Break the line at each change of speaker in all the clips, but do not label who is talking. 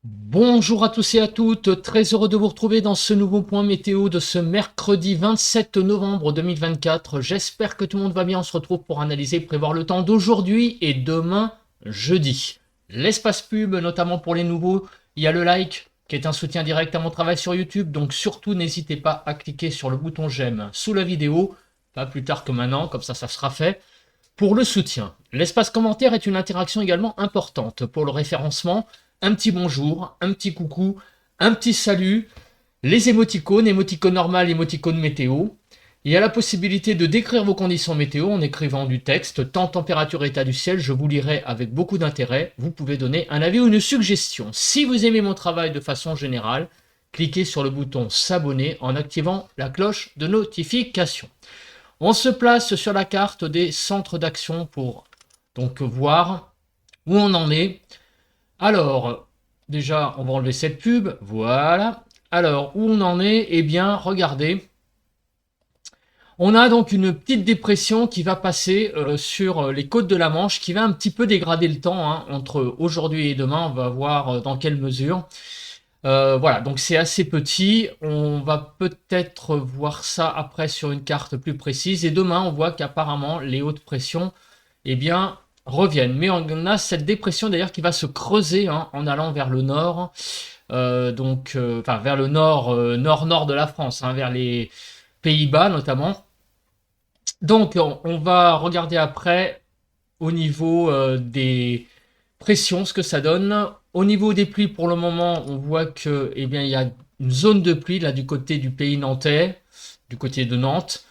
Bonjour à tous et à toutes, très heureux de vous retrouver dans ce nouveau point météo de ce mercredi 27 novembre 2024. J'espère que tout le monde va bien, on se retrouve pour analyser et prévoir le temps d'aujourd'hui et demain jeudi. L'espace pub, notamment pour les nouveaux, il y a le like qui est un soutien direct à mon travail sur YouTube, donc surtout n'hésitez pas à cliquer sur le bouton j'aime sous la vidéo, pas plus tard que maintenant, comme ça sera fait. Pour le soutien, l'espace commentaire est une interaction également importante pour le référencement. Un petit bonjour, un petit coucou, un petit salut, les émoticônes, émoticône normal, émoticône météo. Il y a la possibilité de décrire vos conditions météo en écrivant du texte, temps, température, état du ciel, je vous lirai avec beaucoup d'intérêt. Vous pouvez donner un avis ou une suggestion. Si vous aimez mon travail de façon générale, cliquez sur le bouton s'abonner en activant la cloche de notification. On se place sur la carte des centres d'action pour donc voir où on en est. Alors, déjà, on va enlever cette pub. Voilà. Alors, où on en est? Eh bien, regardez. On a donc une petite dépression qui va passer sur les côtes de la Manche, qui va un petit peu dégrader le temps hein, entre aujourd'hui et demain. On va voir dans quelle mesure. Voilà, donc c'est assez petit. On va peut-être voir ça après sur une carte plus précise. Et demain, on voit qu'apparemment, les hautes pressions, eh bien, reviennent. Mais on a cette dépression d'ailleurs qui va se creuser hein, en allant vers le nord. Enfin, vers le nord, nord-nord de la France, hein, vers les Pays-Bas notamment. Donc, on va regarder après au niveau des pression, ce que ça donne. Au niveau des pluies, pour le moment, on voit que, eh bien, il y a une zone de pluie là du côté du pays nantais, du côté de Nantes,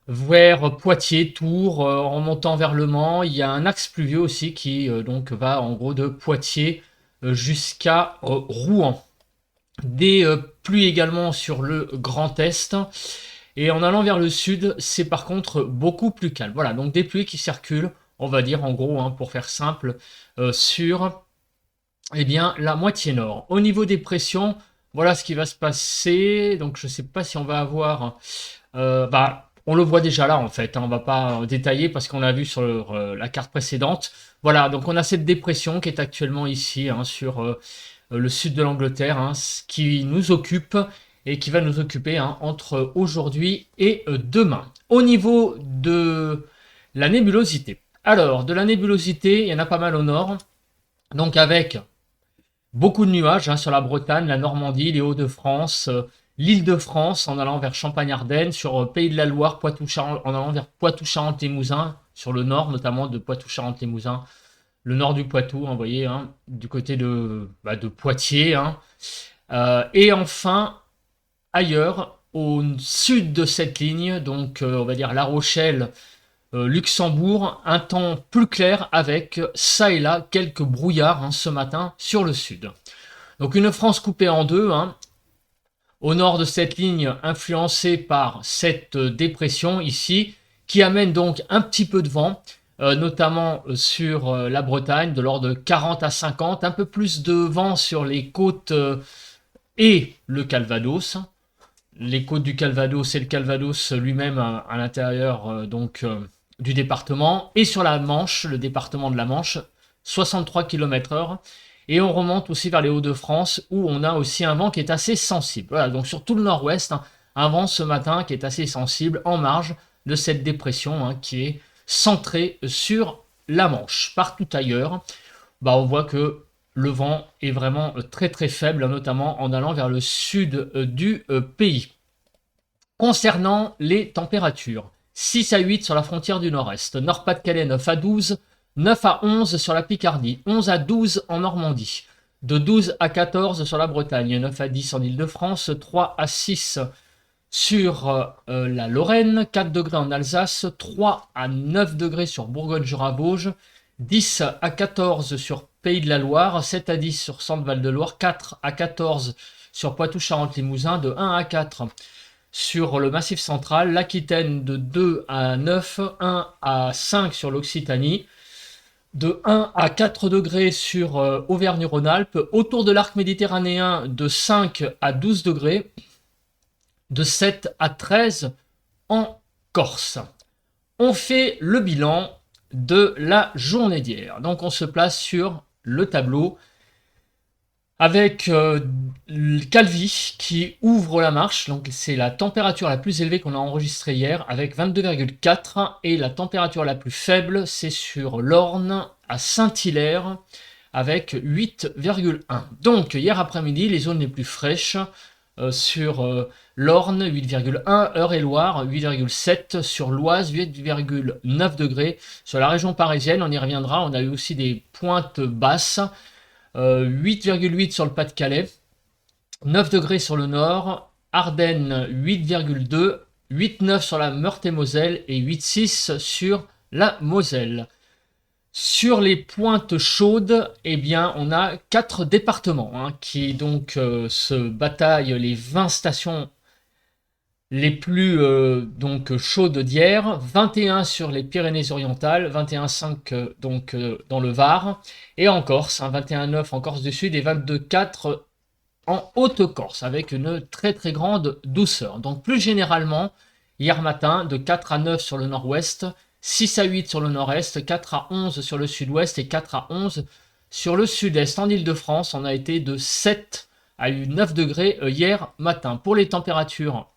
vers Poitiers, Tours, en remontant vers Le Mans. Il y a un axe pluvieux aussi qui donc va en gros de Poitiers jusqu'à Rouen. Des pluies également sur le Grand Est. Et en allant vers le sud, c'est par contre beaucoup plus calme. Voilà, donc des pluies qui circulent, on va dire en gros, hein, pour faire simple, sur eh bien, la moitié nord. Au niveau des pressions, voilà ce qui va se passer. Donc je ne sais pas si on va avoir... on le voit déjà là en fait, hein, on ne va pas détailler parce qu'on l'a vu sur la carte précédente. Voilà, donc on a cette dépression qui est actuellement ici hein, sur le sud de l'Angleterre, hein, qui nous occupe et qui va nous occuper hein, entre aujourd'hui et demain. Au niveau de la nébulosité. Alors, de la nébulosité, il y en a pas mal au nord. Donc avec beaucoup de nuages hein, sur la Bretagne, la Normandie, les Hauts-de-France, l'Île-de-France en allant vers Champagne-Ardenne, sur Pays de la Loire, Poitou-Charentes, en allant vers Poitou-Charentes-Limousin, sur le nord notamment de Poitou-Charentes-Limousin, le nord du Poitou, hein, vous voyez, hein, du côté de Poitiers. Hein. Et enfin, ailleurs, au sud de cette ligne, donc on va dire La Rochelle, Luxembourg, un temps plus clair avec ça et là quelques brouillards hein, ce matin sur le sud. Donc une France coupée en deux, hein, au nord de cette ligne influencée par cette dépression ici, qui amène donc un petit peu de vent, notamment sur la Bretagne, de l'ordre de 40 à 50, un peu plus de vent sur les côtes et le Calvados. Les côtes du Calvados et le Calvados lui-même à l'intérieur du département, et sur la Manche, le département de la Manche, 63 km/h. Et on remonte aussi vers les Hauts-de-France où on a aussi un vent qui est assez sensible. Voilà, donc sur tout le nord-ouest, hein, un vent ce matin qui est assez sensible en marge de cette dépression hein, qui est centrée sur la Manche. Partout ailleurs, on voit que le vent est vraiment très très faible, notamment en allant vers le sud du pays. Concernant les températures, 6 à 8 sur la frontière du nord-est, Nord-Pas-de-Calais 9 à 12, 9 à 11 sur la Picardie, 11 à 12 en Normandie, de 12 à 14 sur la Bretagne, 9 à 10 en Île-de-France, 3 à 6 sur la Lorraine, 4 degrés en Alsace, 3 à 9 degrés sur Bourgogne-Jura-Vosges, 10 à 14 sur Pays de la Loire, 7 à 10 sur Centre-Val-de-Loire, 4 à 14 sur Poitou-Charentes-Limousin, de 1 à 4 sur le Massif central, l'Aquitaine de 2 à 9, 1 à 5 sur l'Occitanie, de 1 à 4 degrés sur Auvergne-Rhône-Alpes, autour de l'arc méditerranéen de 5 à 12 degrés, de 7 à 13 en Corse. On fait le bilan de la journée d'hier. Donc on se place sur le tableau. avec Calvi qui ouvre la marche. Donc c'est la température la plus élevée qu'on a enregistrée hier avec 22,4 et la température la plus faible c'est sur l'Orne à Saint-Hilaire avec 8,1. Donc hier après-midi les zones les plus fraîches sur l'Orne 8,1, Eure-et-Loire 8,7, sur l'Oise 8,9 degrés. Sur la région parisienne, on y reviendra, on a eu aussi des pointes basses, 8,8 sur le Pas-de-Calais, 9 degrés sur le nord, Ardennes 8,2, 8,9 sur la Meurthe-et-Moselle et 8,6 sur la Moselle. Sur les pointes chaudes, eh bien, on a 4 départements qui donc se bataillent les 20 stations les plus donc chaudes d'hier. 21 sur les Pyrénées-Orientales, 21,5 donc dans le Var et en Corse, 21,9 en Corse du Sud et 22,4 en Haute-Corse avec une très très grande douceur. Donc plus généralement, hier matin, de 4 à 9 sur le nord-ouest, 6 à 8 sur le nord-est, 4 à 11 sur le sud-ouest et 4 à 11 sur le sud-est. En Ile-de-France, on a été de 7 à 9 degrés hier matin. Pour les températures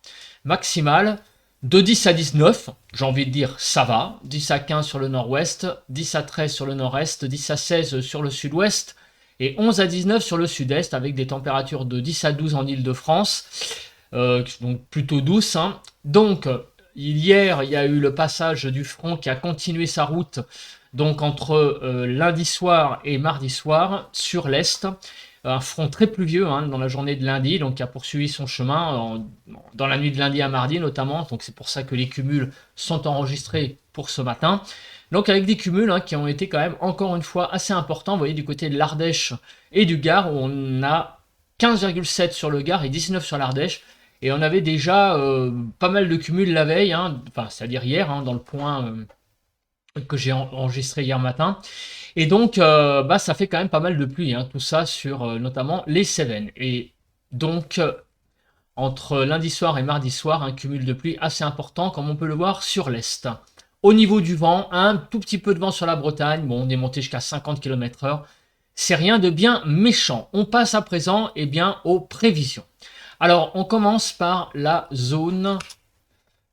maximales, de 10 à 19, j'ai envie de dire ça va, 10 à 15 sur le nord-ouest, 10 à 13 sur le nord-est, 10 à 16 sur le sud-ouest et 11 à 19 sur le sud-est avec des températures de 10 à 12 en Ile-de-France, donc plutôt douces. Donc hier, il y a eu le passage du front qui a continué sa route donc entre lundi soir et mardi soir sur l'est. Un front très pluvieux dans la journée de lundi, donc qui a poursuivi son chemin dans la nuit de lundi à mardi notamment. Donc c'est pour ça que les cumuls sont enregistrés pour ce matin. Donc avec des cumuls qui ont été quand même encore une fois assez importants. Vous voyez du côté de l'Ardèche et du Gard où on a 15,7 sur le Gard et 19 sur l'Ardèche. Et on avait déjà pas mal de cumuls la veille, enfin c'est-à-dire hier, dans le point que j'ai enregistré hier matin. Et donc ça fait quand même pas mal de pluie, tout ça sur notamment les Cévennes. Et donc entre lundi soir et mardi soir, un cumul de pluie assez important comme on peut le voir sur l'est. Au niveau du vent, un tout petit peu de vent sur la Bretagne, bon on est monté jusqu'à 50 km/h, c'est rien de bien méchant. On passe à présent aux prévisions. Alors on commence par la zone,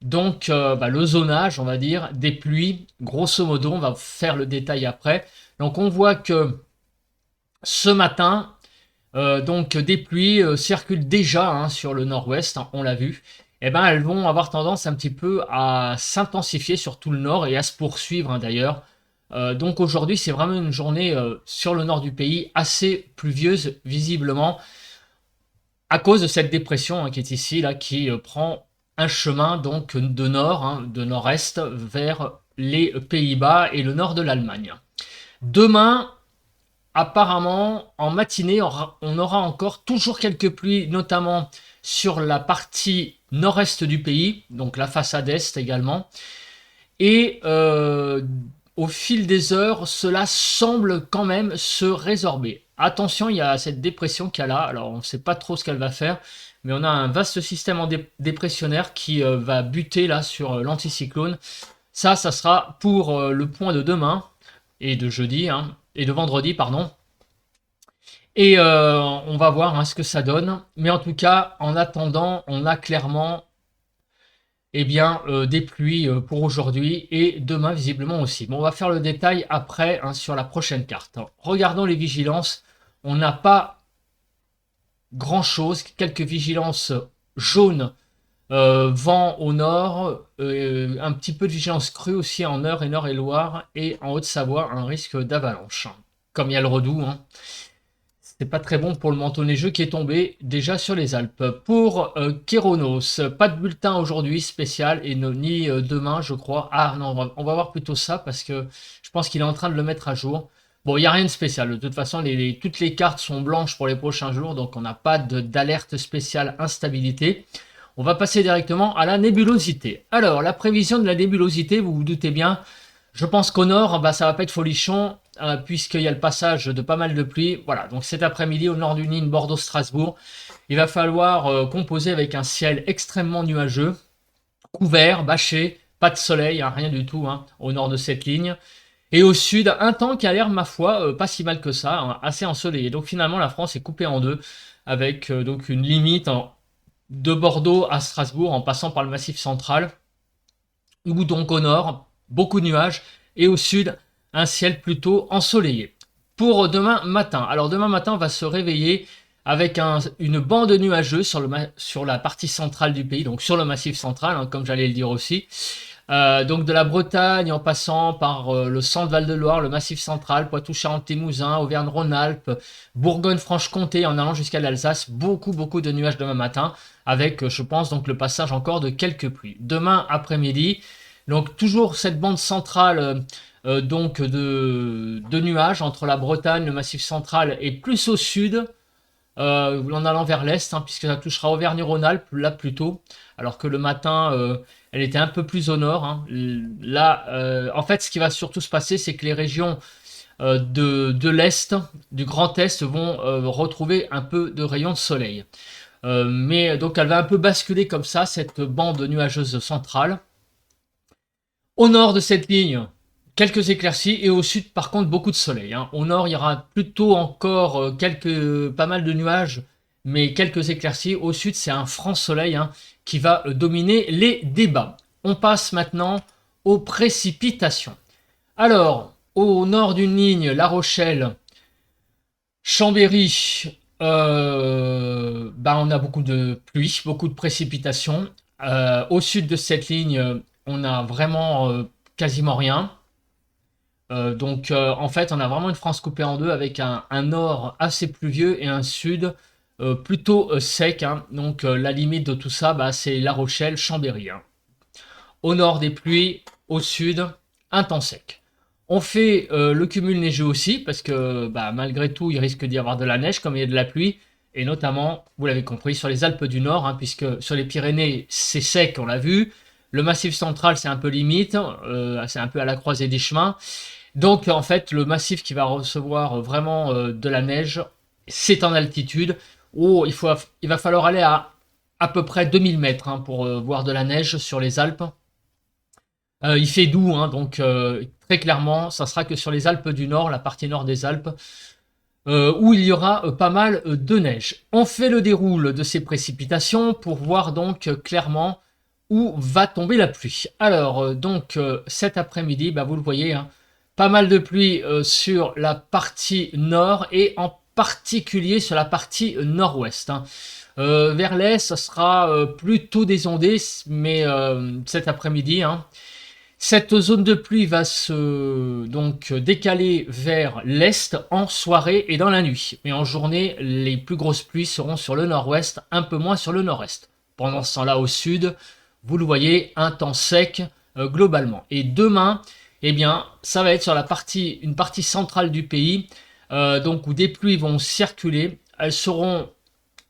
donc le zonage on va dire, des pluies, grosso modo, on va faire le détail après. Donc on voit que ce matin, donc des pluies circulent déjà sur le nord-ouest, on l'a vu. Et elles vont avoir tendance un petit peu à s'intensifier sur tout le nord et à se poursuivre d'ailleurs. Donc aujourd'hui c'est vraiment une journée sur le nord du pays assez pluvieuse visiblement à cause de cette dépression qui est ici là, qui prend un chemin donc de nord, de nord-est vers les Pays-Bas et le nord de l'Allemagne. Demain, apparemment, en matinée, on aura encore toujours quelques pluies, notamment sur la partie nord-est du pays, donc la façade est également. Et au fil des heures, cela semble quand même se résorber. Attention, il y a cette dépression qu'il y a là, alors on ne sait pas trop ce qu'elle va faire, mais on a un vaste système en dépressionnaire qui va buter là sur l'anticyclone. Ça sera pour le point de demain et de jeudi, et de vendredi, pardon. Et on va voir ce que ça donne. Mais en tout cas, en attendant, on a clairement des pluies pour aujourd'hui et demain visiblement aussi. Bon, on va faire le détail après sur la prochaine carte. Regardons les vigilances. On n'a pas grand-chose. Quelques vigilances jaunes, vent au nord, un petit peu de vigilance crue aussi en Eure et Nord-et-Loire et en Haute-Savoie, un risque d'avalanche. Comme il y a le redoux, c'est pas très bon pour le manteau neigeux qui est tombé déjà sur les Alpes. Pour Kéronos, pas de bulletin aujourd'hui spécial et ni demain je crois. Ah non, on va voir plutôt ça parce que je pense qu'il est en train de le mettre à jour. Bon, il n'y a rien de spécial. De toute façon, toutes les cartes sont blanches pour les prochains jours, donc on n'a pas d'alerte spéciale instabilité. On va passer directement à la nébulosité. Alors, la prévision de la nébulosité, vous vous doutez bien, je pense qu'au nord, ça va pas être folichon, puisqu'il y a le passage de pas mal de pluie. Voilà, donc cet après-midi, au nord du Nîmes, Bordeaux-Strasbourg, il va falloir composer avec un ciel extrêmement nuageux, couvert, bâché, pas de soleil, rien du tout au nord de cette ligne. Et au sud, un temps qui a l'air, ma foi, pas si mal que ça, hein, assez ensoleillé. Donc finalement, la France est coupée en deux, avec donc une limite de Bordeaux à Strasbourg, en passant par le Massif central, où donc au nord, beaucoup de nuages, et au sud, un ciel plutôt ensoleillé. Pour demain matin, alors demain matin, on va se réveiller avec une bande nuageuse sur la partie centrale du pays, donc sur le Massif central, hein, comme j'allais le dire aussi. Donc de la Bretagne en passant par le centre Val-de-Loire, le Massif central, Poitou-Charentes-Limousin, Auvergne-Rhône-Alpes, Bourgogne-Franche-Comté en allant jusqu'à l'Alsace, beaucoup de nuages demain matin, avec je pense donc le passage encore de quelques pluies. Demain après-midi, donc toujours cette bande centrale donc de nuages entre la Bretagne, le Massif central et plus au sud, en allant vers l'est, hein, puisque ça touchera Auvergne-Rhône-Alpes, là plutôt, alors que le matin, elle était un peu plus au nord. Hein. Là, en fait, ce qui va surtout se passer, c'est que les régions de l'est, du Grand Est, vont retrouver un peu de rayons de soleil. Mais donc, elle va un peu basculer comme ça, cette bande nuageuse centrale. Au nord de cette ligne, quelques éclaircies et au sud par contre beaucoup de soleil. Hein. Au nord il y aura plutôt encore pas mal de nuages mais quelques éclaircies. Au sud c'est un franc soleil hein, qui va dominer les débats. On passe maintenant aux précipitations. Alors au nord d'une ligne La Rochelle, Chambéry, on a beaucoup de pluie, beaucoup de précipitations. Au sud de cette ligne, on a vraiment quasiment rien. En fait, on a vraiment une France coupée en deux avec un nord assez pluvieux et un sud plutôt sec. Hein. Donc, la limite de tout ça, c'est La Rochelle, Chambéry. Hein. Au nord des pluies, au sud, un temps sec. On fait le cumul neigeux aussi, parce que malgré tout, il risque d'y avoir de la neige comme il y a de la pluie, et notamment, vous l'avez compris, sur les Alpes du Nord, hein, puisque sur les Pyrénées, c'est sec, on l'a vu. Le Massif central, c'est un peu limite, c'est un peu à la croisée des chemins. Donc, en fait, le massif qui va recevoir vraiment de la neige, c'est en altitude. Oh, il va falloir aller à peu près 2000 mètres hein, pour voir de la neige sur les Alpes. Il fait doux, hein, donc très clairement, ça sera que sur les Alpes du Nord, la partie nord des Alpes, où il y aura pas mal de neige. On fait le déroule de ces précipitations pour voir donc clairement où va tomber la pluie. Alors, cet après-midi, vous le voyez, hein, pas mal de pluie sur la partie nord et en particulier sur la partie nord-ouest. Hein. Vers l'est, ce sera plutôt désondé, mais cet après-midi, hein, cette zone de pluie va se donc décaler vers l'est en soirée et dans la nuit. Mais en journée, les plus grosses pluies seront sur le nord-ouest, un peu moins sur le nord-est. Pendant ce temps-là, au sud, vous le voyez, un temps sec globalement. Et demain, eh bien, ça va être sur une partie centrale du pays, donc où des pluies vont circuler. Elles seront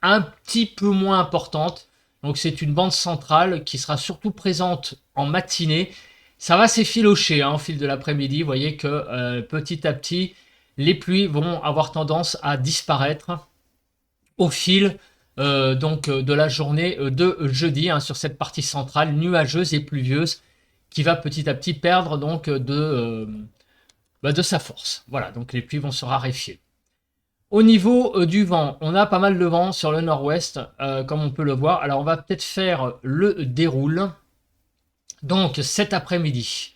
un petit peu moins importantes. Donc c'est une bande centrale qui sera surtout présente en matinée. Ça va s'effilocher hein, au fil de l'après-midi. Vous voyez que petit à petit, les pluies vont avoir tendance à disparaître au fil de la journée de jeudi hein, sur cette partie centrale nuageuse et pluvieuse qui va petit à petit perdre donc de sa force. Voilà, donc les pluies vont se raréfier. Au niveau du vent, on a pas mal de vent sur le nord-ouest, comme on peut le voir. Alors on va peut-être faire le déroule. Donc cet après-midi,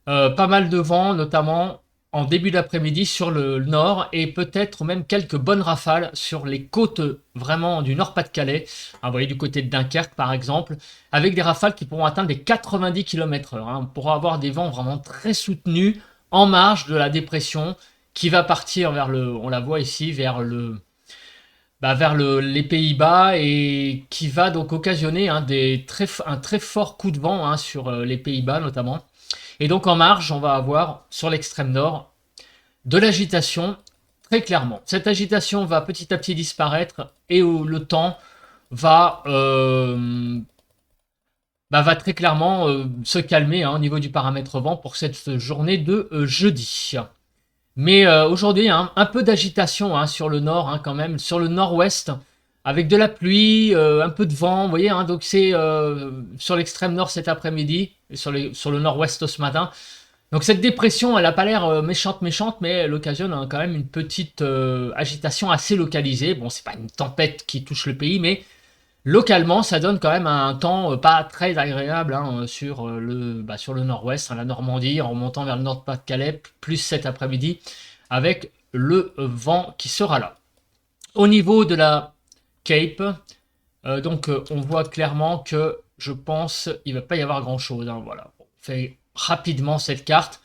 pas mal de vent, notamment en début d'après-midi sur le nord et peut-être même quelques bonnes rafales sur les côtes vraiment du Nord-Pas-de-Calais, vous voyez du côté de Dunkerque par exemple, avec des rafales qui pourront atteindre les 90 km/h. Hein. On pourra avoir des vents vraiment très soutenus en marge de la dépression qui va partir on la voit ici, vers les Pays-Bas et qui va donc occasionner un très fort coup de vent hein, sur les Pays-Bas notamment. Et donc en marge, on va avoir sur l'extrême nord de l'agitation très clairement. Cette agitation va petit à petit disparaître et le temps va très clairement se calmer hein, au niveau du paramètre vent pour cette journée de jeudi. Mais aujourd'hui, hein, un peu d'agitation hein, sur le nord hein, quand même, sur le nord-ouest, avec de la pluie, un peu de vent, vous voyez, hein, donc c'est sur l'extrême nord cet après-midi, et sur le nord-ouest ce matin, Donc cette dépression, elle n'a pas l'air méchante, mais elle occasionne quand même une petite agitation assez localisée. Bon, c'est pas une tempête qui touche le pays, mais localement, ça donne quand même un temps pas très agréable hein, sur le nord-ouest, hein, la Normandie, en remontant vers le Nord-Pas-de-Calais, plus cet après-midi, avec le vent qui sera là. Au niveau de la Cape, on voit clairement que je pense il va pas y avoir grand-chose. Hein, voilà. On fait rapidement cette carte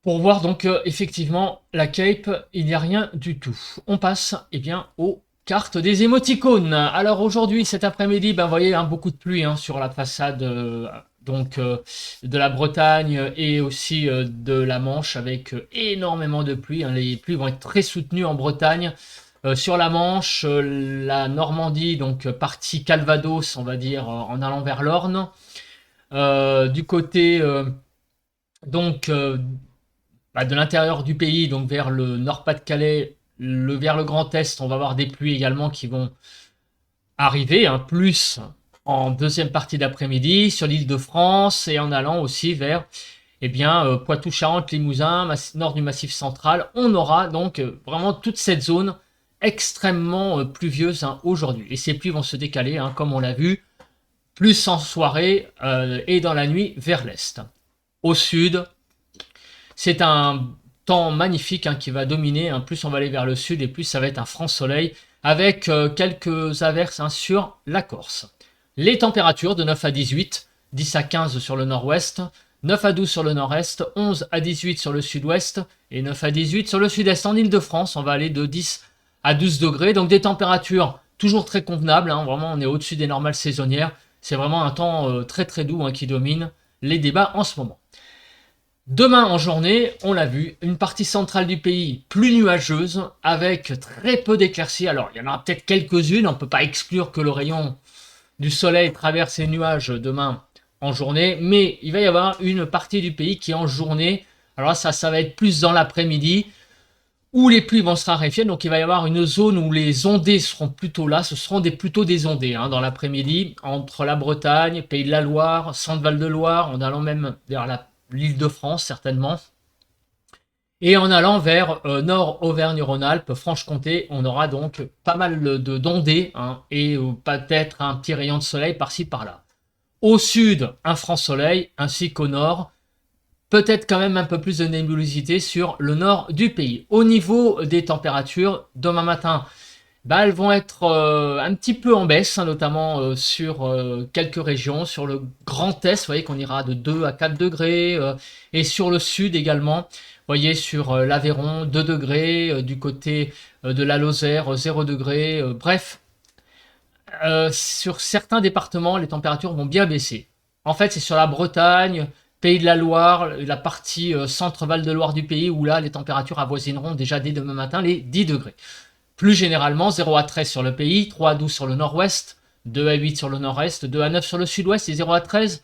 pour voir donc effectivement la Cape, il n'y a rien du tout. On passe aux cartes des émoticônes. Alors aujourd'hui, cet après-midi, vous voyez beaucoup de pluie hein, sur la façade de la Bretagne et aussi de la Manche avec énormément de pluie. Hein. Les pluies vont être très soutenues en Bretagne. Sur la Manche, la Normandie, donc partie Calvados, on va dire, en allant vers l'Orne. Du côté de l'intérieur du pays, donc vers le Nord-Pas-de-Calais, vers le Grand Est, on va avoir des pluies également qui vont arriver, hein, plus en deuxième partie d'après-midi sur l'île de France et en allant aussi vers Poitou-Charentes, Limousin, nord du Massif central. On aura donc vraiment toute cette zone extrêmement pluvieuse hein, aujourd'hui. Et ces pluies vont se décaler, hein, comme on l'a vu, plus en soirée et dans la nuit vers l'est. Au sud, c'est un temps magnifique hein, qui va dominer. Hein. Plus on va aller vers le sud et plus ça va être un franc soleil avec quelques averses hein, sur la Corse. Les températures de 9 à 18, 10 à 15 sur le nord-ouest, 9 à 12 sur le nord-est, 11 à 18 sur le sud-ouest et 9 à 18 sur le sud-est. En Ile-de-France, on va aller de 10 à 12 degrés. Donc des températures toujours très convenables. Hein. Vraiment, on est au-dessus des normales saisonnières. C'est vraiment un temps très très doux hein, qui domine les débats en ce moment. Demain en journée, on l'a vu, une partie centrale du pays plus nuageuse, avec très peu d'éclaircies. Alors, il y en aura peut-être quelques-unes, on ne peut pas exclure que le rayon du soleil traverse les nuages demain en journée, mais il va y avoir une partie du pays qui en journée, alors ça va être plus dans l'après-midi, où les pluies vont se raréfier, donc il va y avoir une zone où les ondées seront plutôt là, ce seront plutôt des ondées hein, dans l'après-midi, entre la Bretagne, Pays de la Loire, Centre-Val de Loire, en allant même vers l'île de France certainement, et en allant vers nord Auvergne-Rhône-Alpes, Franche-Comté, on aura donc pas mal d'ondées hein, et peut-être un petit rayon de soleil par-ci par-là. Au sud, un franc soleil, ainsi qu'au nord, peut-être quand même un peu plus de nébulosité sur le nord du pays. Au niveau des températures, demain matin, elles vont être un petit peu en baisse, hein, notamment sur quelques régions. Sur le Grand Est, vous voyez qu'on ira de 2 à 4 degrés. Et sur le sud également, vous voyez sur l'Aveyron, 2 degrés. Du côté de la Lozère, 0 degré. Bref, sur certains départements, les températures vont bien baisser. En fait, c'est sur la Bretagne, Pays de la Loire, la partie centre-Val de Loire du pays, où là, les températures avoisineront déjà dès demain matin les 10 degrés. Plus généralement, 0 à 13 sur le pays, 3 à 12 sur le nord-ouest, 2 à 8 sur le nord-est, 2 à 9 sur le sud-ouest et 0 à 13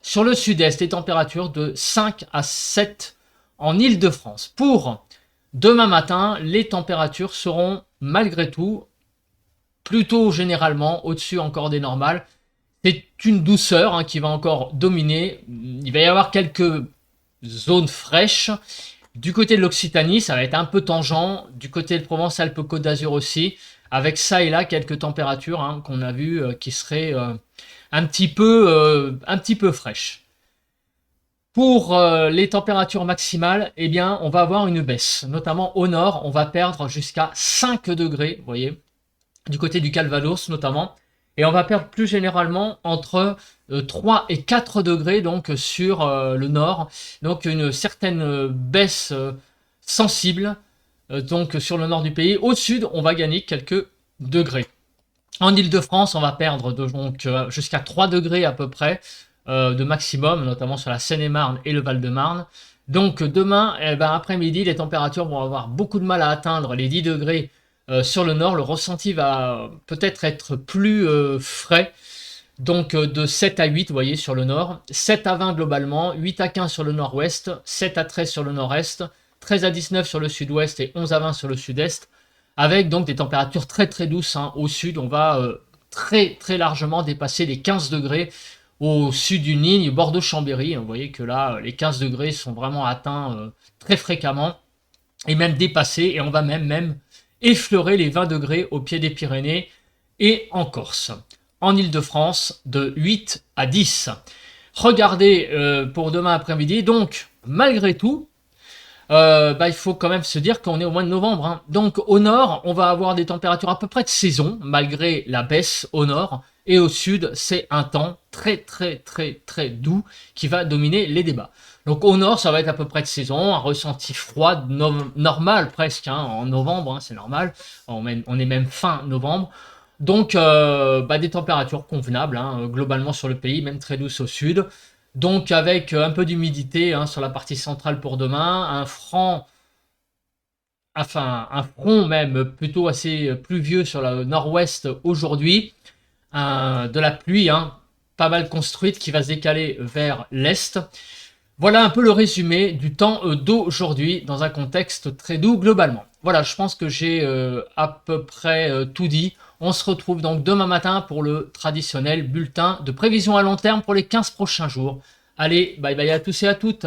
sur le sud-est. Les températures de 5 à 7 en Ile-de-France. Pour demain matin, les températures seront malgré tout plutôt généralement au-dessus encore des normales. C'est une douceur hein, qui va encore dominer. Il va y avoir quelques zones fraîches. Du côté de l'Occitanie, ça va être un peu tangent. Du côté de Provence-Alpes-Côte d'Azur aussi, avec ça et là quelques températures hein, qu'on a vues qui seraient un petit peu fraîches. Pour les températures maximales, on va avoir une baisse. Notamment au nord, on va perdre jusqu'à 5 degrés, vous voyez, du côté du Calvados notamment. Et on va perdre plus généralement entre 3 et 4 degrés donc sur le nord. Donc une certaine baisse sensible donc sur le nord du pays. Au sud, on va gagner quelques degrés. En Ile-de-France, on va perdre donc jusqu'à 3 degrés à peu près de maximum, notamment sur la Seine-et-Marne et le Val-de-Marne. Donc demain, après-midi, les températures vont avoir beaucoup de mal à atteindre les 10 degrés sur le nord. Le ressenti va peut-être être plus frais. Donc de 7 à 8, vous voyez, sur le nord. 7 à 20 globalement, 8 à 15 sur le nord-ouest, 7 à 13 sur le nord-est, 13 à 19 sur le sud-ouest et 11 à 20 sur le sud-est. Avec donc des températures très très douces hein. Au sud, on va très très largement dépasser les 15 degrés au sud d'une ligne, Bordeaux-Chambéry. Vous voyez que là, les 15 degrés sont vraiment atteints très fréquemment et même dépassés. Et on va même effleurer les 20 degrés au pied des Pyrénées et en Corse. En Île-de-France, de 8 à 10. Regardez pour demain après-midi. Donc, malgré tout, il faut quand même se dire qu'on est au mois de novembre. Hein. Donc au nord, on va avoir des températures à peu près de saison, malgré la baisse au nord. Et au sud, c'est un temps très doux qui va dominer les débats. Donc au nord, ça va être à peu près de saison, un ressenti froid normal presque, hein, en novembre, hein, c'est normal. On est même fin novembre. Donc des températures convenables, hein, globalement sur le pays, même très douces au sud. Donc avec un peu d'humidité hein, sur la partie centrale pour demain, un front même plutôt assez pluvieux sur le nord-ouest aujourd'hui, de la pluie hein, pas mal construite qui va se décaler vers l'est. Voilà un peu le résumé du temps d'aujourd'hui dans un contexte très doux globalement. Voilà, je pense que j'ai à peu près tout dit. On se retrouve donc demain matin pour le traditionnel bulletin de prévision à long terme pour les 15 prochains jours. Allez, bye bye à tous et à toutes.